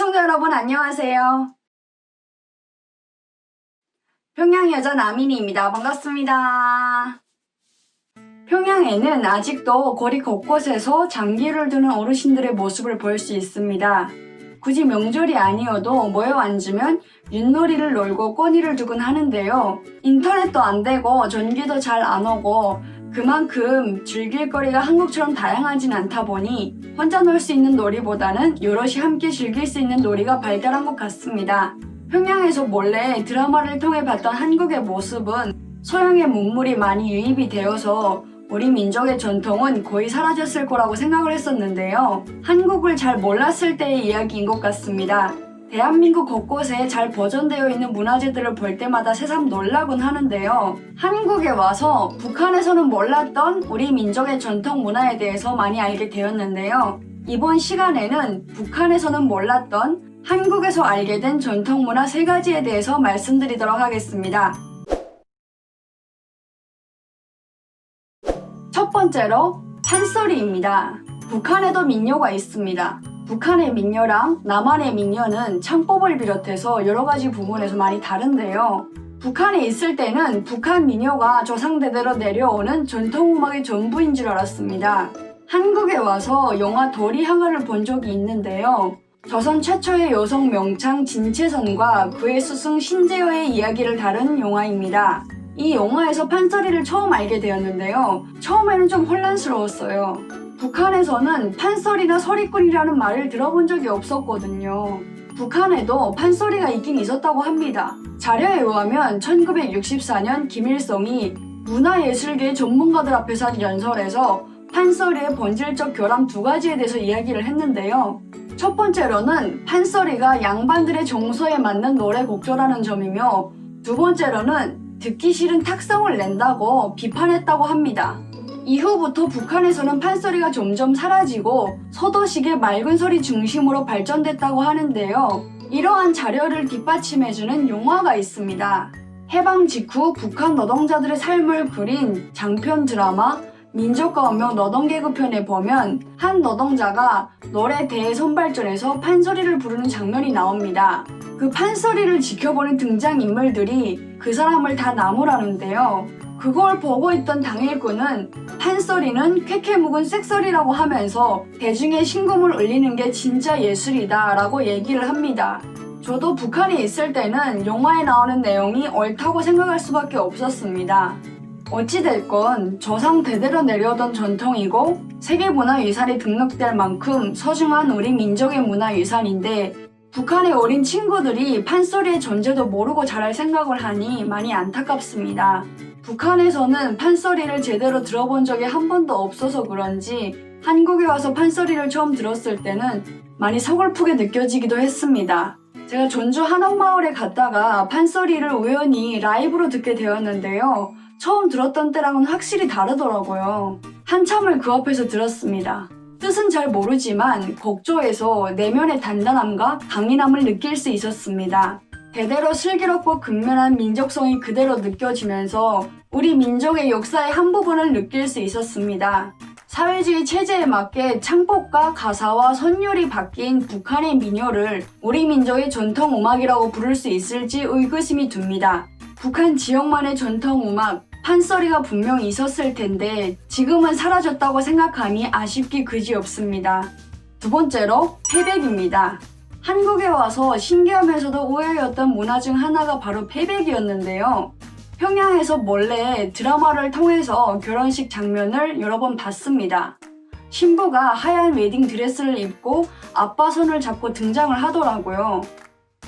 시청자 여러분 안녕하세요. 평양 여자 남인이입니다. 반갑습니다. 평양에는 아직도 거리 곳곳에서 장기를 두는 어르신들의 모습을 볼 수 있습니다. 굳이 명절이 아니어도 모여 앉으면 윷놀이를 놀고 꼬리를 두곤 하는데요. 인터넷도 안 되고 전기도 잘 안 오고 그만큼 즐길 거리가 한국처럼 다양하진 않다 보니 혼자 놀 수 있는 놀이보다는 여럿이 함께 즐길 수 있는 놀이가 발달한 것 같습니다. 평양에서 몰래 드라마를 통해 봤던 한국의 모습은 서양의 문물이 많이 유입이 되어서 우리 민족의 전통은 거의 사라졌을 거라고 생각을 했었는데요. 한국을 잘 몰랐을 때의 이야기인 것 같습니다. 대한민국 곳곳에 잘 보존되어 있는 문화재들을 볼 때마다 새삼 놀라곤 하는데요. 한국에 와서 북한에서는 몰랐던 우리 민족의 전통 문화에 대해서 많이 알게 되었는데요. 이번 시간에는 북한에서는 몰랐던 한국에서 알게 된 전통 문화 3가지에 대해서 말씀드리도록 하겠습니다. 첫 번째로 판소리입니다. 북한에도 민요가 있습니다. 북한의 민요랑 남한의 민요는 창법을 비롯해서 여러 가지 부분에서 많이 다른데요. 북한에 있을 때는 북한 민요가 조상대대로 내려오는 전통음악의 전부인 줄 알았습니다. 한국에 와서 영화 도리항아를 본 적이 있는데요. 조선 최초의 여성 명창 진채선과 그의 스승 신재여의 이야기를 다룬 영화입니다. 이 영화에서 판소리를 처음 알게 되었는데요. 처음에는 좀 혼란스러웠어요. 북한에서는 판소리나 소리꾼이라는 말을 들어본 적이 없었거든요. 북한에도 판소리가 있긴 있었다고 합니다. 자료에 의하면 1964년 김일성이 문화예술계 전문가들 앞에서 한 연설에서 판소리의 본질적 결함 2가지에 대해서 이야기를 했는데요. 첫 번째로는 판소리가 양반들의 정서에 맞는 노래 곡조라는 점이며, 두 번째로는 듣기 싫은 탁성을 낸다고 비판했다고 합니다. 이후부터 북한에서는 판소리가 점점 사라지고 서도식의 맑은 소리 중심으로 발전됐다고 하는데요. 이러한 자료를 뒷받침해주는 영화가 있습니다. 해방 직후 북한 노동자들의 삶을 그린 장편 드라마 민족가운명 노동계급편에 보면 한 노동자가 노래 대선발전에서 판소리를 부르는 장면이 나옵니다. 그 판소리를 지켜보는 등장인물들이 그 사람을 다 나무라는데요. 그걸 보고 있던 당일꾼은 판소리는 쾌쾌 묵은 쇳소리라고 하면서 대중의 심금을 울리는 게 진짜 예술이다 라고 얘기를 합니다. 저도 북한에 있을 때는 영화에 나오는 내용이 옳다고 생각할 수밖에 없었습니다. 어찌됐건 조상 대대로 내려오던 전통이고 세계문화유산에 등록될 만큼 소중한 우리 민족의 문화유산인데, 북한의 어린 친구들이 판소리의 존재도 모르고 자랄 생각을 하니 많이 안타깝습니다. 북한에서는 판소리를 제대로 들어본 적이 한 번도 없어서 그런지 한국에 와서 판소리를 처음 들었을 때는 많이 서글프게 느껴지기도 했습니다. 제가 전주 한옥마을에 갔다가 판소리를 우연히 라이브로 듣게 되었는데요. 처음 들었던 때랑은 확실히 다르더라고요. 한참을 그 앞에서 들었습니다. 뜻은 잘 모르지만 곡조에서 내면의 단단함과 강인함을 느낄 수 있었습니다. 대대로 슬기롭고 근면한 민족성이 그대로 느껴지면서 우리 민족의 역사의 한 부분을 느낄 수 있었습니다. 사회주의 체제에 맞게 창법과 가사와 선율이 바뀐 북한의 민요를 우리 민족의 전통 음악이라고 부를 수 있을지 의구심이 듭니다. 북한 지역만의 전통 음악, 판소리가 분명히 있었을 텐데 지금은 사라졌다고 생각하니 아쉽기 그지없습니다. 두 번째로 패백입니다. 한국에 와서 신기하면서도 의외였던 문화 중 하나가 바로 패백이었는데요. 평양에서 몰래 드라마를 통해서 결혼식 장면을 여러 번 봤습니다. 신부가 하얀 웨딩 드레스를 입고 아빠 손을 잡고 등장을 하더라고요.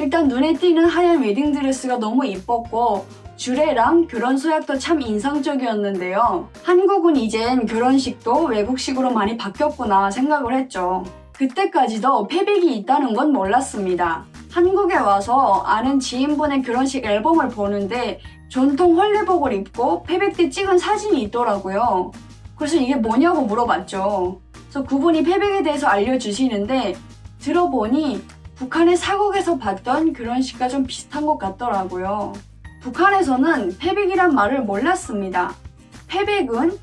일단 눈에 띄는 하얀 웨딩 드레스가 너무 이뻤고 주례랑 결혼 서약도 참 인상적이었는데요. 한국은 이젠 결혼식도 외국식으로 많이 바뀌었구나 생각을 했죠. 그때까지도 패백이 있다는 건 몰랐습니다. 한국에 와서 아는 지인분의 결혼식 앨범을 보는데 전통 헐레복을 입고 패백 때 찍은 사진이 있더라고요. 그래서 이게 뭐냐고 물어봤죠. 그래서 그분이 패백에 대해서 알려주시는데 들어보니 북한의 사국에서 봤던 결혼식과 좀 비슷한 것 같더라고요. 북한에서는 패백이란 말을 몰랐습니다. 패백은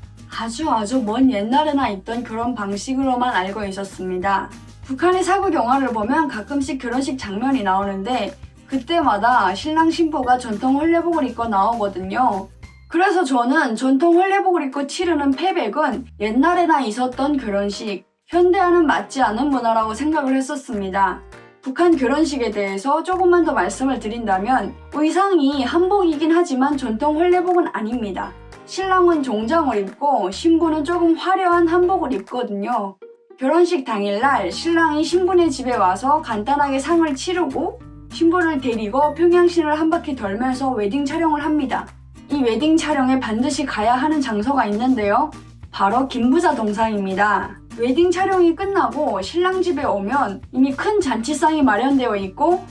아주 먼 옛날에나 있던 결혼 방식으로만 알고 있었습니다. 북한의 사극 영화를 보면 가끔씩 결혼식 장면이 나오는데 그때마다 신랑 신부가 전통 헐레복을 입고 나오거든요. 그래서 저는 전통 헐레복을 입고 치르는 패백은 옛날에나 있었던 결혼식, 현대와는 맞지 않은 문화라고 생각을 했었습니다. 북한 결혼식에 대해서 조금만 더 말씀을 드린다면 의상이 한복이긴 하지만 전통 헐레복은 아닙니다. 신랑은 종장을 입고 신부는 조금 화려한 한복을 입거든요. 결혼식 당일날 신랑이 신부네 집에 와서 간단하게 상을 치르고 신부를 데리고 평양시를 한 바퀴 돌면서 웨딩 촬영을 합니다. 이 웨딩 촬영에 반드시 가야 하는 장소가 있는데요. 바로 김부자 동상입니다. 웨딩 촬영이 끝나고 신랑 집에 오면 이미 큰 잔치상이 마련되어 있고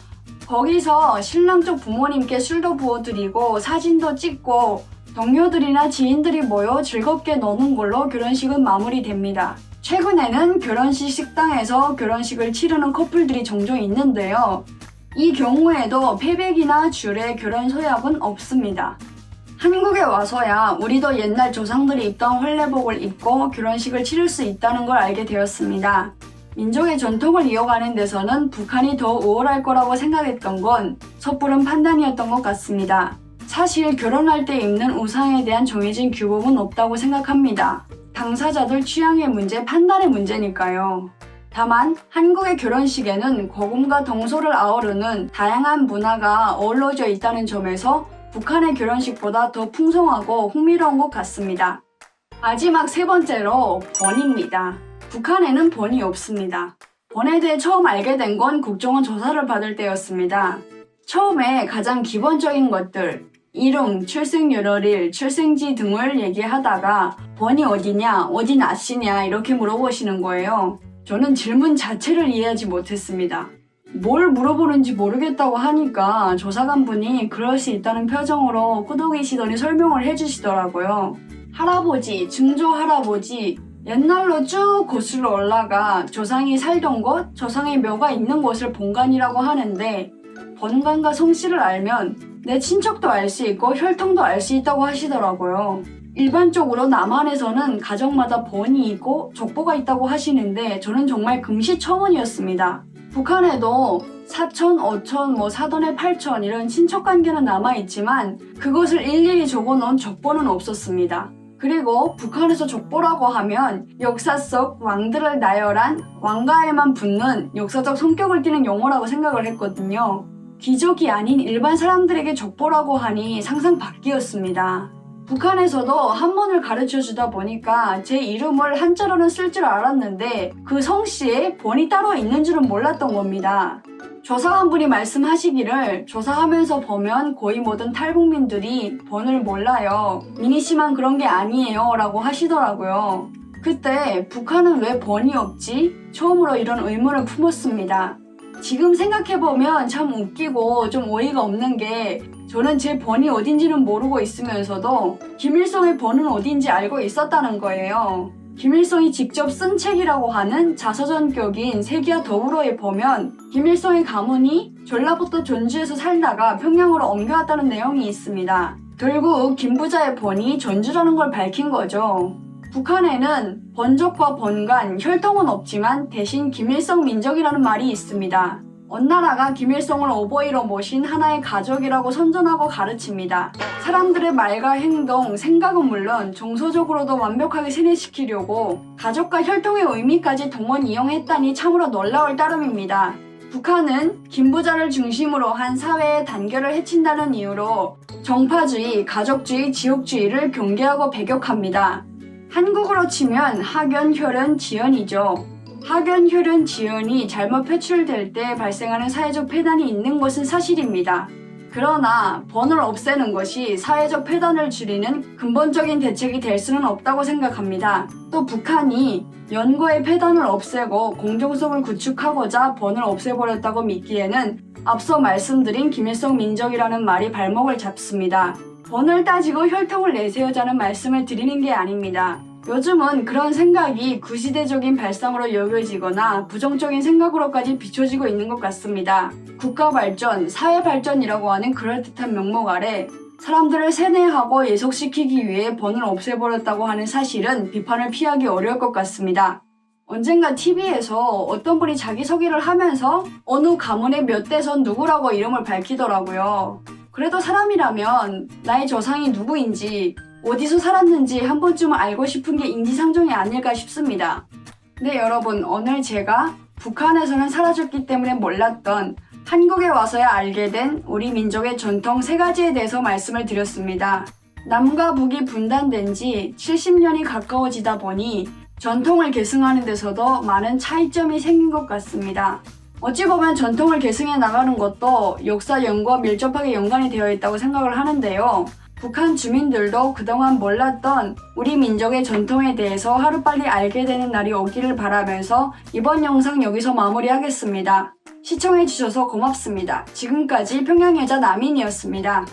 거기서 신랑 쪽 부모님께 술도 부어드리고 사진도 찍고 동료들이나 지인들이 모여 즐겁게 노는 걸로 결혼식은 마무리됩니다. 최근에는 결혼식 식당에서 결혼식을 치르는 커플들이 종종 있는데요. 이 경우에도 패백이나 주례, 결혼 서약은 없습니다. 한국에 와서야 우리도 옛날 조상들이 입던 헐레복을 입고 결혼식을 치를 수 있다는 걸 알게 되었습니다. 민족의 전통을 이어가는 데서는 북한이 더 우월할 거라고 생각했던 건 섣부른 판단이었던 것 같습니다. 사실 결혼할 때 입는 우상에 대한 정해진 규범은 없다고 생각합니다. 당사자들 취향의 문제, 판단의 문제니까요. 다만 한국의 결혼식에는 고금과 동서를 아우르는 다양한 문화가 어우러져 있다는 점에서 북한의 결혼식보다 더 풍성하고 흥미로운 것 같습니다. 마지막 세 번째로 번입니다. 북한에는 번이 없습니다. 번에 대해 처음 알게 된 건 국정원 조사를 받을 때였습니다. 처음에 가장 기본적인 것들, 이름, 출생연월일, 출생지 등을 얘기하다가 번이 어디냐, 어디 나시냐 이렇게 물어보시는 거예요. 저는 질문 자체를 이해하지 못했습니다. 뭘 물어보는지 모르겠다고 하니까 조사관분이 그럴 수 있다는 표정으로 끄덕이시더니 설명을 해주시더라고요. 할아버지, 증조 할아버지, 옛날로 쭉 거슬러 올라가 조상이 살던 곳, 조상의 묘가 있는 곳을 본관이라고 하는데 번관과 성씨를 알면 내 친척도 알 수 있고 혈통도 알 수 있다고 하시더라고요. 일반적으로 남한에서는 가정마다 번이 있고 족보가 있다고 하시는데 저는 정말 금시초문이었습니다. 북한에도 사촌, 오촌, 사돈의 팔촌 이런 친척관계는 남아있지만 그것을 일일이 적어놓은 족보는 없었습니다. 그리고 북한에서 족보라고 하면 역사 속 왕들을 나열한 왕가에만 붙는 역사적 성격을 띠는 용어라고 생각을 했거든요. 귀족이 아닌 일반 사람들에게 족보라고 하니 상상 밖이었습니다. 북한에서도 한문을 가르쳐주다 보니까 제 이름을 한자로는 쓸 줄 알았는데 그 성씨에 번이 따로 있는 줄은 몰랐던 겁니다. 조사관분이 말씀하시기를 조사하면서 보면 거의 모든 탈북민들이 번을 몰라요. 미니 씨만 그런 게 아니에요 라고 하시더라고요. 그때 북한은 왜 번이 없지? 처음으로 이런 의문을 품었습니다. 지금 생각해보면 참 웃기고 좀 어이가 없는 게 저는 제 번이 어딘지는 모르고 있으면서도 김일성의 번은 어딘지 알고 있었다는 거예요. 김일성이 직접 쓴 책이라고 하는 자서전격인 세기와 더불어에 보면 김일성의 가문이 전라북도 전주에서 살다가 평양으로 옮겨왔다는 내용이 있습니다. 결국 김부자의 번이 전주라는 걸 밝힌 거죠. 북한에는 번족과 번관, 혈통은 없지만 대신 김일성 민족이라는 말이 있습니다. 어느 나라가 김일성을 어버이로 모신 하나의 가족이라고 선전하고 가르칩니다. 사람들의 말과 행동, 생각은 물론 정서적으로도 완벽하게 세뇌시키려고 가족과 혈통의 의미까지 동원 이용했다니 참으로 놀라울 따름입니다. 북한은 김부자를 중심으로 한 사회의 단결을 해친다는 이유로 정파주의, 가족주의, 지옥주의를 경계하고 배격합니다. 한국으로 치면 학연, 혈연, 지연이죠. 학연, 혈연, 지연이 잘못 표출될 때 발생하는 사회적 폐단이 있는 것은 사실입니다. 그러나 번을 없애는 것이 사회적 폐단을 줄이는 근본적인 대책이 될 수는 없다고 생각합니다. 또 북한이 연고의 폐단을 없애고 공정성을 구축하고자 번을 없애버렸다고 믿기에는 앞서 말씀드린 김일성 민족이라는 말이 발목을 잡습니다. 번을 따지고 혈통을 내세우자는 말씀을 드리는 게 아닙니다. 요즘은 그런 생각이 구시대적인 발상으로 여겨지거나 부정적인 생각으로까지 비춰지고 있는 것 같습니다. 국가 발전, 사회 발전이라고 하는 그럴듯한 명목 아래 사람들을 세뇌하고 예속시키기 위해 번을 없애버렸다고 하는 사실은 비판을 피하기 어려울 것 같습니다. 언젠가 TV에서 어떤 분이 자기소개를 하면서 어느 가문의 몇 대선 누구라고 이름을 밝히더라고요. 그래도 사람이라면 나의 조상이 누구인지 어디서 살았는지 한 번쯤은 알고 싶은 게 인지상정이 아닐까 싶습니다. 네, 여러분, 오늘 제가 북한에서는 사라졌기 때문에 몰랐던 한국에 와서야 알게 된 우리 민족의 전통 3가지에 대해서 말씀을 드렸습니다. 남과 북이 분단된 지 70년이 가까워지다 보니 전통을 계승하는 데서도 많은 차이점이 생긴 것 같습니다. 어찌 보면 전통을 계승해 나가는 것도 역사 연구와 밀접하게 연관이 되어 있다고 생각을 하는데요. 북한 주민들도 그동안 몰랐던 우리 민족의 전통에 대해서 하루빨리 알게 되는 날이 오기를 바라면서 이번 영상 여기서 마무리하겠습니다. 시청해주셔서 고맙습니다. 지금까지 평양여자 남인이었습니다.